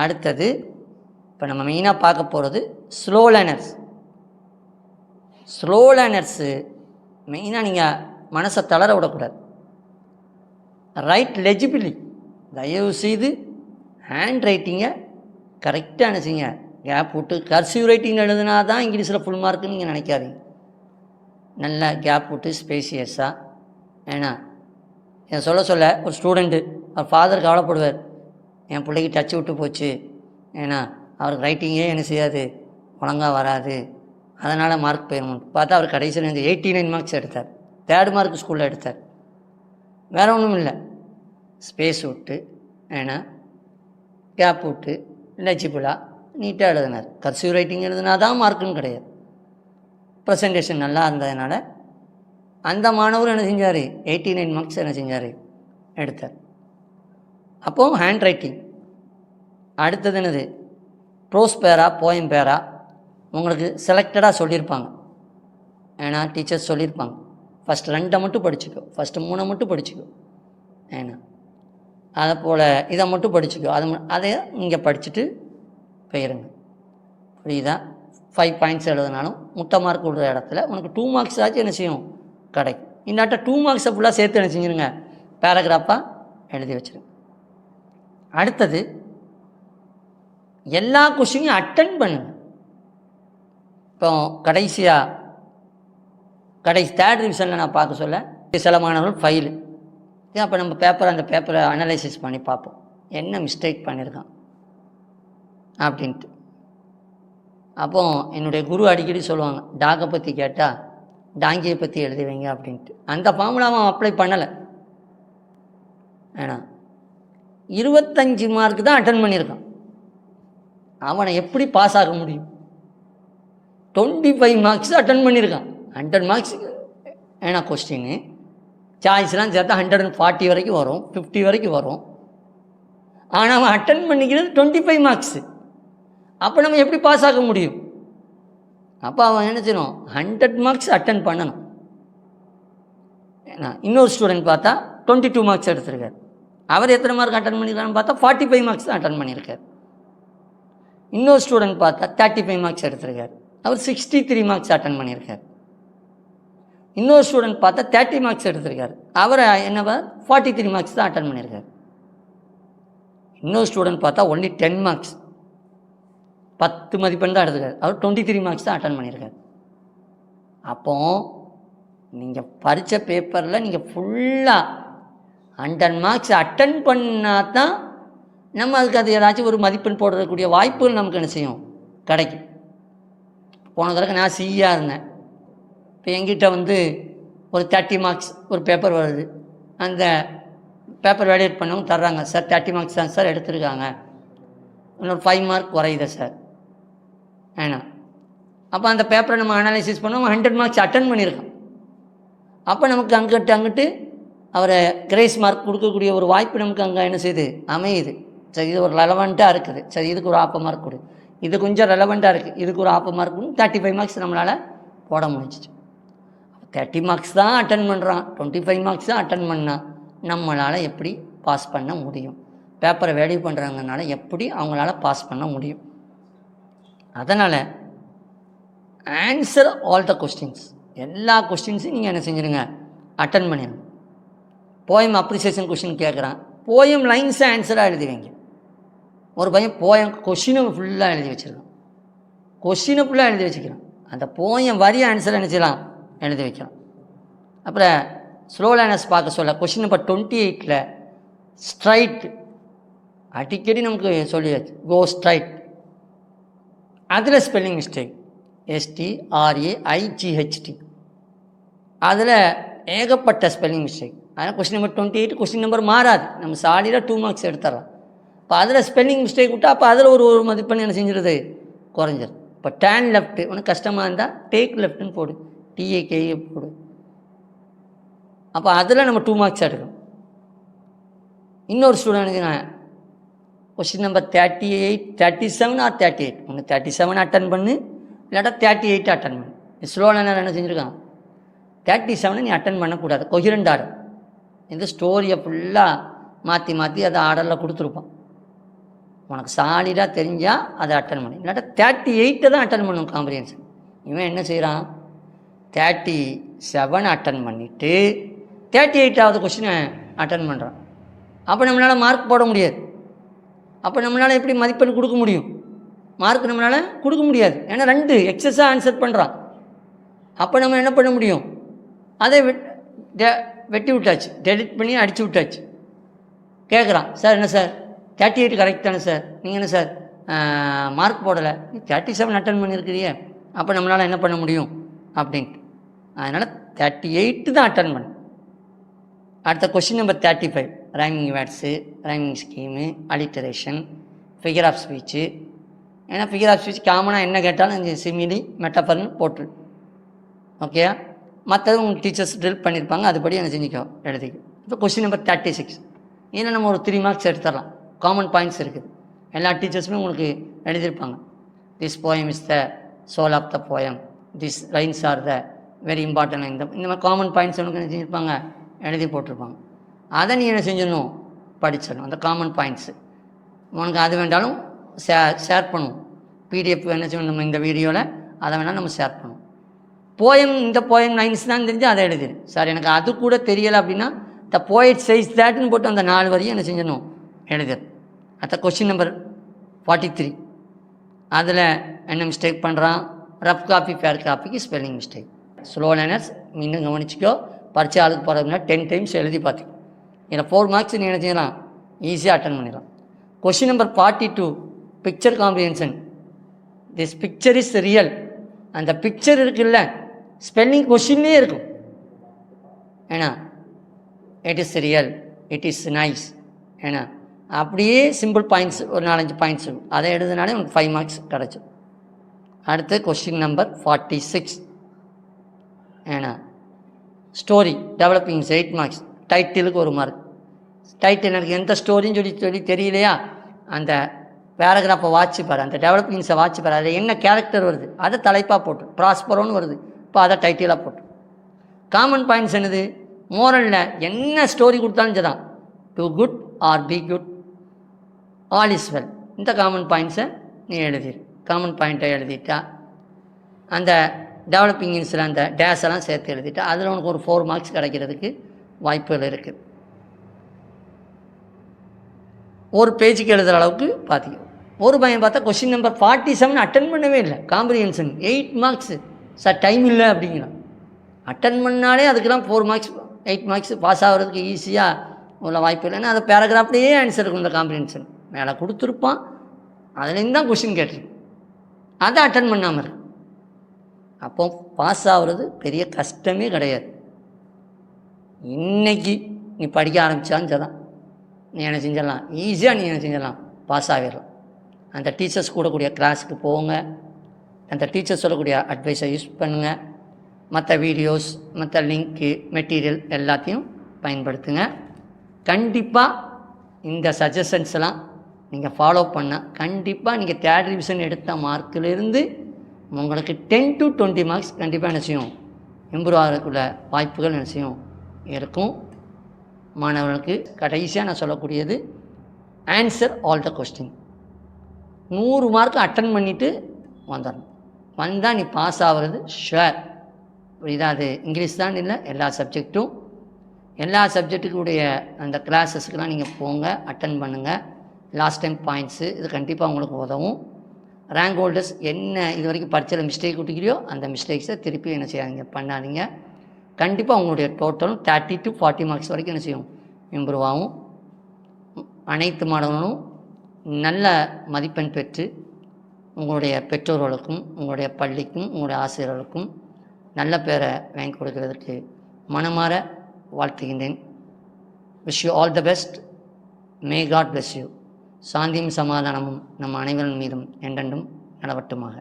அடுத்தது இப்போ நம்ம மெயினாக பார்க்க போகிறது ஸ்லோ லேர்னர்ஸ். ஸ்லோ லேர்னர்ஸு மெயினாக நீங்கள் மனசை தளர விடக்கூடாது. ரைட் லெஜிபிளி, தயவு செய்து ஹேண்ட் ரைட்டிங்கை கரெக்டாக நினச்சிங்க. கேப் விட்டு கர்சிவ் ரைட்டிங் எழுதுனா தான் இங்கிலீஷில் ஃபுல் மார்க்குன்னு நீங்கள் நினைக்காதீங்க. நல்லா கேப் விட்டு ஸ்பேசியஸாக. ஏன்னா என் சொல்ல ஒரு ஸ்டூடெண்ட்டு அவர் ஃபாதர் கவலைப்படுவார், என் பிள்ளைக்கு டச்சு விட்டு போச்சு, ஏன்னா அவருக்கு ரைட்டிங்கே என்ன செய்யாது, ஒழுங்காக வராது, அதனால் மார்க் போயிடும். பார்த்தா அவர் கடைசியில் எனக்கு 89 மார்க்ஸ் எடுத்தார். 3rd மார்க் ஸ்கூலில் எடுத்தார். வேறு ஒன்றும் இல்லை, ஸ்பேஸ் விட்டு ஏன்னா கேப் விட்டு லெஜிபிளாக நீட்டாக எழுதினார். கர்சிவ் ரைட்டிங் எழுதுனா தான் மார்க்குன்னு கிடையாது. ப்ரெசன்டேஷன் நல்லா இருந்ததுனால அந்த மாணவர் என்ன செஞ்சார், 89 மார்க்ஸ் என்ன செஞ்சார், எடுத்தார். அப்போது ஹேண்ட் ரைட்டிங். அடுத்தது என்னது, ப்ரோஸ் பேரா போயம் பேரா உங்களுக்கு செலக்டடாக சொல்லியிருப்பாங்க. ஏன்னா டீச்சர்ஸ் சொல்லியிருப்பாங்க, ஃபஸ்ட்டு 2 மட்டும் படிச்சுக்கோ, ஃபஸ்ட்டு 3 மட்டும் படிச்சுக்கோ, ஏன்னா அதை போல் இதை மட்டும் படிச்சுக்கோ, அதை இங்கே படிச்சுட்டு போயிருங்க. புரியுதா? 5 பாயிண்ட்ஸ் எழுதினாலும் முட்டை மார்க் விடுற இடத்துல உனக்கு 2 மார்க்ஸ் ஆச்சு என்ன செய்யும், கிடைக்கும். இன்னாட்ட 2 மார்க்ஸை ஃபுல்லாக சேர்த்து என்ன செஞ்சுருங்க, பேராகிராஃபாக எழுதி வச்சுருங்க. அடுத்தது எல்லா கொஸ்டினையும் அட்டன் பண்ணுங்க. இப்போ கடைசி 3rd ரிவிஷனில் நான் பார்க்க சொல்ல சில மாணவர்கள் ஃபைலு. அப்போ நம்ம அந்த பேப்பரை அனலைசிஸ் பண்ணி பார்ப்போம், என்ன மிஸ்டேக் பண்ணியிருக்கான் அப்படின்ட்டு. அப்போ என்னுடைய குரு அடிக்கடி சொல்லுவாங்க, டாகை பற்றி கேட்டால் டாங்கியை பற்றி எழுதி வைங்க அப்படின்ட்டு. அந்த ஃபார்முலாவை அவன் அப்ளை பண்ணலை. ஏன்னா 25 மார்க் தான் அட்டன் பண்ணியிருக்கான், அவனை எப்படி பாஸ் ஆக முடியும்? 25 மார்க்ஸ் அட்டன் பண்ணியிருக்கான். 100 மார்க்ஸுக்கு ஏன்னா கொஸ்டின்னு சாய்ஸ்லாம் சேர்த்தா 140 வரைக்கும் வரும், 50 வரைக்கும் வரும். ஆனால் அவன் அட்டன் பண்ணிக்கிறது 25 மார்க்ஸு. அப்போ நம்ம எப்படி பாஸ் ஆக முடியும்? அப்போ அவன் என்ன செய்யணும், 100 மார்க்ஸ் அட்டன் பண்ணணும். ஏன்னா இன்னொரு ஸ்டூடெண்ட் பார்த்தா 22 மார்க்ஸ் எடுத்திருக்கார். அவர் எத்தனை மார்க் அட்டன் பண்ணியிருக்காருன்னு பார்த்தா 45 மார்க்ஸ் தான் அட்டன் பண்ணியிருக்கார். இன்னொரு ஸ்டூடெண்ட் பார்த்தா 35 மார்க்ஸ் எடுத்திருக்கார், அவர் 63 மார்க்ஸ் அட்டன் பண்ணியிருக்கார். இன்னொரு ஸ்டூடெண்ட் பார்த்தா 30 மார்க்ஸ் எடுத்திருக்கார், அவர் என்னவா 43 மார்க்ஸ் தான் அட்டன் பண்ணியிருக்கார். இன்னொரு ஸ்டூடெண்ட் பார்த்தா ஒன்லி 10 மார்க்ஸ், 10 மதிப்பெண் தான் எடுத்துக்கார், அவர் 23 மார்க்ஸ் தான் அட்டன் பண்ணியிருக்கார். அப்போ நீங்கள் பரீட்சை பேப்பரில் நீங்கள் ஃபுல்லாக 100 மார்க்ஸ் அட்டன் பண்ணால் தான் நம்ம அதுக்கு அது ஏதாச்சும் ஒரு மதிப்பெண் போடுறக்கூடிய வாய்ப்புகள் நமக்கு என்ன செய்யும், கிடைக்கும். போன தடவை நான் சிஇயாக இருந்தேன். இப்போ எங்கிட்ட ஒரு 30 மார்க்ஸ் ஒரு பேப்பர் வருது, அந்த பேப்பர் வேலிடேட் பண்ணவங்க தர்றாங்க, சார் 30 மார்க்ஸ் தான் சார் எடுத்திருக்காங்க, இன்னொரு 5 மார்க் குறையுது சார். ஏன்னா அப்போ அந்த பேப்பரை நம்ம அனலைசிஸ் பண்ணோம், 100 மார்க்ஸ் அட்டன் பண்ணியிருக்கோம். அப்போ நமக்கு அங்கிட்டு அவரை கிரேஸ் மார்க் கொடுக்கக்கூடிய ஒரு வாய்ப்பு நமக்கு அங்கே என்ன செய்யுது, அமையுது. சரி, இது ஒரு ரெலவெண்ட்டாக இருக்குது, சரி இதுக்கு ஒரு 1/2 மார்க் கொடு, இது கொஞ்சம் ரெலவெண்ட்டாக இருக்குது, இதுக்கு ஒரு 1/2 மார்க் 35 மார்க்ஸ் நம்மளால் போட முடிஞ்சிச்சு. 30 மார்க்ஸ் தான் அட்டன் பண்ணுறான், 25 மார்க்ஸ் தான் அட்டன் பண்ணால் நம்மளால் எப்படி பாஸ் பண்ண முடியும்? பேப்பரை வேல்யூ பண்ணுறாங்கனால எப்படி அவங்களால பாஸ் பண்ண முடியும்? அதனால் ஆன்சர் ஆல் த கொஸ்டின்ஸ், எல்லா கொஸ்டின்ஸையும் நீங்கள் என்ன செஞ்சுருங்க, அட்டன் பண்ணிடுங்க. போயம் அப்ரிசியேஷன் கொஸ்டின் கேட்குறான், போயம் லைன்ஸை ஆன்சராக எழுதி வைங்க. ஒரு பையன் போயம் கொஸ்டினை ஃபுல்லாக எழுதி வச்சுருக்கான், கொஸ்டினை ஃபுல்லாக எழுதி வச்சுக்கிறான், அந்த போயம் வரிய ஆன்சரை என்ன செய்யலாம், எழுதி வைக்கலாம். அப்புறம் ஸ்லோ லேர்னர்ஸ் பார்க்க சொல்ல கொஸ்டின் நம்பர் 28 ஸ்ட்ரைட் அடிக்கடி நமக்கு சொல்லியாச்சு, கோ ஸ்ட்ரைட். அதில் ஸ்பெல்லிங் மிஸ்டேக், STRAIGHT, அதில் ஏகப்பட்ட ஸ்பெல்லிங் மிஸ்டேக். அதனால் கொஸ்டின் நம்பர் 28 கொஸ்டின் நம்பர் மாறாது, நம்ம சாலிடாக 2 மார்க்ஸ் எடுத்துடலாம். இப்போ அதில் ஸ்பெல்லிங் மிஸ்டேக் விட்டால் அப்போ அதில் ஒரு மதிப்பெண் என்ன செஞ்சிருது, குறைஞ்சிருது. இப்போ டேன் லெஃப்ட்டு உனக்கு கஷ்டமாக இருந்தால் டேக் லெஃப்ட்டுன்னு போடு, TAKE போடு. அப்போ அதில் நம்ம 2 மார்க்ஸ் எடுக்கணும். இன்னொரு ஸ்டூடெண்ட் கொஸ்டின் நம்பர் 38 37 ஆர் 38, ஒன்று 37 அட்டன் பண்ணு, இல்லாட்டா 38 அட்டன் பண்ணு. ஸ்லோ லேர்னர் என்ன செஞ்சுருக்கான், 37 நீ அட்டன் பண்ணக்கூடாது, கொஹிரண்ட் ஆர்டர். இந்த ஸ்டோரியை ஃபுல்லாக மாற்றி அதை ஆர்டரில் கொடுத்துருப்பான். உனக்கு சாலிடாக தெரிஞ்சால் அதை அட்டன் பண்ணு. இல்லாட்டா 38 தான் அட்டன் பண்ணும் காம்ப்ரிஹென்ஷன். இவன் என்ன செய்கிறான், 37 அட்டன் பண்ணிவிட்டு 38வது கொஸ்டினை அட்டன் பண்ணுறான். அப்போ நம்மளால் மார்க் போட முடியாது. அப்போ நம்மளால் எப்படி மதிப்பெண் கொடுக்க முடியும்? மார்க் நம்மளால் கொடுக்க முடியாது. ஏன்னா 2 எக்ஸஸாக ஆன்சர் பண்ணுறான். அப்போ நம்ம என்ன பண்ண முடியும்? அதை வெட்டி விட்டாச்சு, டெலிட் பண்ணி அடித்து விட்டாச்சு. கேட்குறான், சார் என்ன சார் 38 கரெக்ட் தானே சார், நீங்கள் என்ன சார் மார்க் போடலை, 37 அட்டன் பண்ணியிருக்கிறியே, அப்போ நம்மளால் என்ன பண்ண முடியும் அப்படின்ட்டு. அதனால் 38 தான் அட்டன் பண்ண. அடுத்த question number 35, rhyming words, rhyming scheme, alliteration, figure of speech. ஏன்னா ஃபிகர் ஆஃப் ஸ்பீச் காமனாக என்ன கேட்டாலும் இங்கே சிமிலி மெட்டஃபர்னு போட்டு ஓகே. மற்றது உங்களுக்கு டீச்சர்ஸ் ட்ரில் பண்ணியிருப்பாங்க, அதுபடி என்ன செஞ்சுக்கோ எழுதிக்கோ. இப்போ கொஸ்டின் நம்பர் 36, ஏன்னா நம்ம ஒரு 3 மார்க்ஸ் எடுத்துடலாம். காமன் பாயிண்ட்ஸ் இருக்குது, எல்லா டீச்சர்ஸுமே உங்களுக்கு எழுதியிருப்பாங்க. This poem is the soul of the poem, this lines are the very important. இந்த மாதிரி காமன் பாயிண்ட்ஸ் உனக்கு என்ன செஞ்சுருப்பாங்க, எழுதி போட்டிருப்பாங்க. அதை நீ என்ன செஞ்சிடணும், படிச்சிடணும். அந்த காமன் பாயிண்ட்ஸு உனக்கு அது வேண்டாலும் ஷேர் பண்ணுவோம். பிடிஎஃப் என்ன செய்யணும், நம்ம இந்த வீடியோவில் அதை வேணால் நம்ம ஷேர் பண்ணுவோம். போயம், இந்த போயம் லைன்ஸ் தான் தெரிஞ்சு அதை எழுதிடு. சார் எனக்கு அது கூட தெரியலை அப்படின்னா த போயட் சைஸ் தேட்னு போட்டு அந்த 4 வரியும் என்ன செஞ்சிடணும், எழுதிடு. அடுத்த கொஸ்டின் நம்பர் 43, அதில் என்ன மிஸ்டேக் பண்ணுறான், ரஃப் காப்பி ஃபேர் காப்பிக்கு ஸ்பெல்லிங் மிஸ்டேக். ஸ்லோ லேர்னர்ஸ் இன்னும் கவனிச்சிக்கோ, பரிச்சை ஆளுக்கு போகிறதுனா 10 டைம்ஸ் எழுதி பார்த்துக்கோ. இதில் 4 மார்க்ஸ் நீ என்ன செய்யலாம், ஈஸியாக அட்டன் பண்ணிடலாம். Question number 42, picture comprehension. This picture is real. அந்த பிக்சர் இருக்குல்ல, ஸ்பெல்லிங் கொஸ்டின்லேயே இருக்கும். ஏன்னா it is real, it is nice. ஏன்னா அப்படியே சிம்பிள் பாயிண்ட்ஸ் ஒரு 4-5 பாயிண்ட்ஸ் இருக்கும், அதை எழுதுனாலே உனக்கு 5 மார்க்ஸ் கிடச்சிடும். அடுத்து கொஸ்டின் நம்பர் 46, ஏன்னா ஸ்டோரி டெவலப்பிங்ஸ் 8 மார்க்ஸ். டைட்டிலுக்கு 1 மார்க். டைட்டில் எனக்கு எந்த ஸ்டோரின்னு சொல்லி தெரியலையா, அந்த பேராகிராஃபை வாட்சி பாரு, அந்த டெவலப்பிங்ஸை வாட்சி பாரு, அதில் என்ன கேரக்டர் வருது அதை தலைப்பாக போட்டு, ப்ராஸ்பரோன்னு வருது, இப்போ அதை டைட்டிலாக போட்டு. காமன் பாயிண்ட்ஸ் என்னது, மோரலில் என்ன ஸ்டோரி கொடுத்தாலும் சரிதான், to good or be good, all is well. இந்த காமன் பாயிண்ட்ஸை நீ எழுதிடு. காமன் பாயிண்ட்டை எழுதிட்டா அந்த டெவலப்பிங்ஸில் அந்த டேஸ் எல்லாம் சேர்த்து எழுதிட்டா அதில் உனக்கு ஒரு 4 மார்க்ஸ் கிடைக்கிறதுக்கு வாய்ப்புகள் இருக்குது. ஒரு பேஜுக்கு எழுதுகிற அளவுக்கு பார்த்திங்க. ஒரு பையன் பார்த்தா கொஸ்டின் நம்பர் 47 அட்டன் பண்ணவே இல்லை, காம்ப்ரிஹென்ஷன் 8 மார்க்ஸு. சார் டைம் இல்லை அப்படிங்கிறான். அட்டன் பண்ணாலே அதுக்கெல்லாம் 4 மார்க்ஸ் 8 மார்க்ஸ் பாஸ் ஆகிறதுக்கு ஈஸியாக உள்ள வாய்ப்பு இல்லை. ஏன்னா அது பேராகிராஃப்லேயே ஆன்சர் இருக்கும். இந்த காம்ப்ரிஹென்ஷன் மேலே கொடுத்துருப்பான், அதுலேருந்து தான் கொஸ்டின் கேட்டிருக்கும், அதை அட்டன் பண்ணாமல் இருக்கு. அப்போ பாஸ் ஆகிறது பெரிய கஷ்டமே கிடையாது. இன்றைக்கி நீ படிக்க ஆரம்பித்தாலும் சரிதான், நீ என்ன செஞ்சிடலாம், ஈஸியாக நீ என்ன செஞ்சிடலாம், பாஸ் ஆகிடலாம். அந்த டீச்சர்ஸ் கூடக்கூடிய கிளாஸுக்கு போங்க, அந்த டீச்சர்ஸ் சொல்லக்கூடிய அட்வைஸை யூஸ் பண்ணுங்கள். மற்ற வீடியோஸ், மற்ற லிங்க்கு, மெட்டீரியல் எல்லாத்தையும் பயன்படுத்துங்க. கண்டிப்பாக இந்த சஜஷன்ஸ்லாம் நீங்கள் ஃபாலோ பண்ணால் கண்டிப்பாக நீங்கள் 3rd ரிவிஷன் எடுத்த மார்க்கிலிருந்து உங்களுக்கு 10 to 20 மார்க்ஸ் கண்டிப்பாக என்ன செய்யும், இம்ப்ரூவ் ஆகிறதுக்குள்ள வாய்ப்புகள் என்ன செய்யும் இருக்கும். மாணவர்களுக்கு கடைசியாக நான் சொல்லக்கூடியது, answer all the question. 100 mark attend பண்ணிவிட்டு வந்துடணும். வந்தால் நீ பாஸ் ஆகிறது ஷுவர். புரியுதா? அது இங்கிலீஷ் தான் இல்லை, எல்லா சப்ஜெக்ட்டும், எல்லா சப்ஜெக்ட்டுக்குடைய அந்த கிளாஸஸ்க்கெலாம் நீங்கள் போங்க, அட்டன் பண்ணுங்கள். லாஸ்ட் டைம் பாயிண்ட்ஸு இது கண்டிப்பாக உங்களுக்கு உதவும். ரேங்க் ஹோல்டர்ஸ் என்ன இது வரைக்கும் பரீட்சையில் மிஸ்டேக் விட்டுக்கிறியோ அந்த மிஸ்டேக்ஸை திருப்பி என்ன செய்யாதீங்க, பண்ணாதீங்க. கண்டிப்பாக உங்களுடைய டோட்டலும் 30 to 40 மார்க்ஸ் வரைக்கும் என்ன செய்யும், இம்ப்ரூவ் ஆகும். அனைத்து மாணவர்களும் நல்ல மதிப்பெண் பெற்று உங்களுடைய பெற்றோர்களுக்கும் உங்களுடைய பள்ளிக்கும் உங்களுடைய ஆசிரியர்களுக்கும் நல்ல பேரை வாங்கி கொடுக்கறதுக்கு மனமாற வாழ்த்துகின்றேன். Wish you all the best. May God bless you. சாந்தியும் சமாதானமும் நம் அனைவரின் மீதும் என்றென்றும் நிலவட்டுமாக.